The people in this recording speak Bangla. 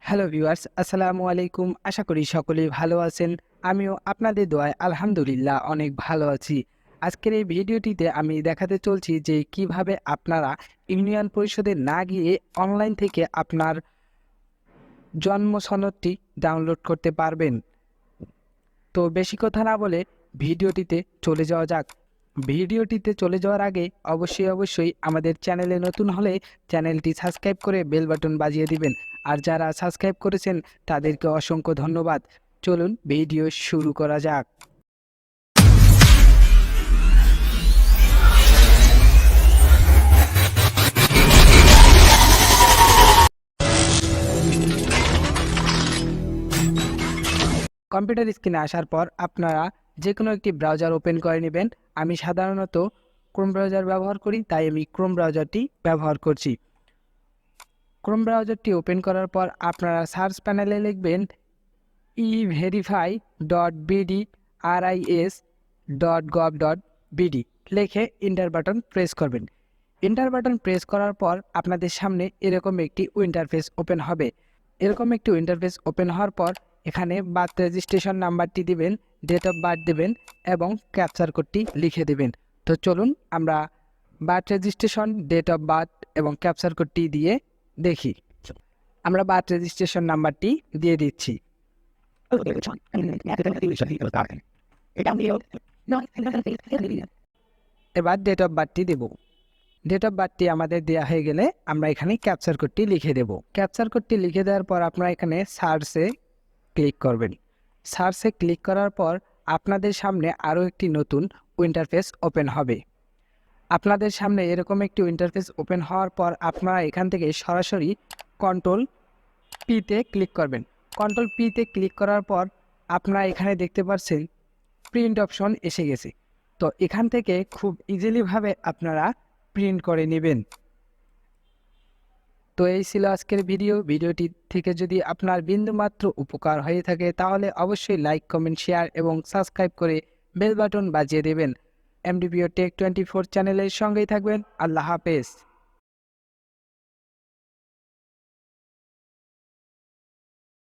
হ্যালো ভিউয়ার্স, আসসালামু আলাইকুম। আশা করি সকলেই ভালো আছেন। আমিও আপনাদের দোয়ায় আলহামদুলিল্লাহ অনেক ভালো আছি। আজকের এই ভিডিওটিতে আমি দেখাতে চলছি যে কিভাবে আপনারা ইউনিয়ন পরিষদে না গিয়ে অনলাইন থেকে আপনার জন্ম সনদটি ডাউনলোড করতে পারবেন। তো বেশি কথা না বলে ভিডিওটিতে চলে যাওয়া যাক। ভিডিওটিতে চলে যাওয়ার আগে অবশ্যই আমাদের চ্যানেলে নতুন হলে চ্যানেলটি সাবস্ক্রাইব করে বেল বাটন বাজিয়ে দিবেন। আর যারা সাবস্ক্রাইব করেছেন তাদেরকে অসংখ্য ধন্যবাদ। চলুন ভিডিও শুরু করা যাক। কম্পিউটার স্ক্রিনে আসার পর আপনারা যে কোনো একটি ব্রাউজার ওপেন করে নেবেন। আমি সাধারণত ক্রোম ব্রাউজার ব্যবহার করি, তাই আমি ক্রোম ব্রাউজারটি ব্যবহার করছি। ক্রোম ব্রাউজারটি ওপেন করার পর আপনারা সার্চ প্যানেলে লিখবেন everify.bdris.gov.bd লিখে এন্টার বাটন প্রেস করবেন। এন্টার বাটন প্রেস করার পর আপনাদের সামনে এরকম একটি ইন্টারফেস ওপেন হবে। এরকম একটি ইন্টারফেস ওপেন হওয়ার পর এখানে বার্থ রেজিস্ট্রেশন নাম্বারটি দিবেন, ডেট অফ বার্থ দেবেন এবং ক্যাপচার কোডটি লিখে দেবেন। তো চলুন আমরা birth registration, date of birth এবং ক্যাপচার কোডটি দিয়ে দেখি। আমরা বার্থ রেজিস্ট্রেশন নাম্বারটি দিয়ে দিচ্ছি। এবার ডেট অফ বার্থটি দেব। ডেট অফ বার্থটি আমাদের দেওয়া হয়ে গেলে আমরা এখানে ক্যাপচার কোডটি লিখে দেব। ক্যাপচার কোডটি লিখে দেওয়ার পর আপনারা এখানে সার্চে ক্লিক করবেন। সার্চে ক্লিক করার পর আপনাদের সামনে আরও একটি নতুন ইন্টারফেস ওপেন হবে। আপনাদের সামনে এরকম একটি ইন্টারফেস ওপেন হওয়ার পর আপনারা এখান থেকে সরাসরি কন্ট্রোল পিতে ক্লিক করবেন। কন্ট্রোল পিতে ক্লিক করার পর আপনারা এখানে দেখতে পাচ্ছেন প্রিন্ট অপশন এসে গেছে। তো এখান থেকে খুব ইজিলিভাবে আপনারা প্রিন্ট করে নেবেন। তো এই ছিল আজকের ভিডিওটি থেকে যদি আপনার বিন্দুমাত্র উপকার হয়ে থাকে তাহলে অবশ্যই লাইক, কমেন্ট, শেয়ার এবং সাবস্ক্রাইব করে বেল বাটন বাজিয়ে দেবেন। mdpo টেক 24 চ্যানেলের সঙ্গেই থাকবেন। আল্লাহ হাফেজ।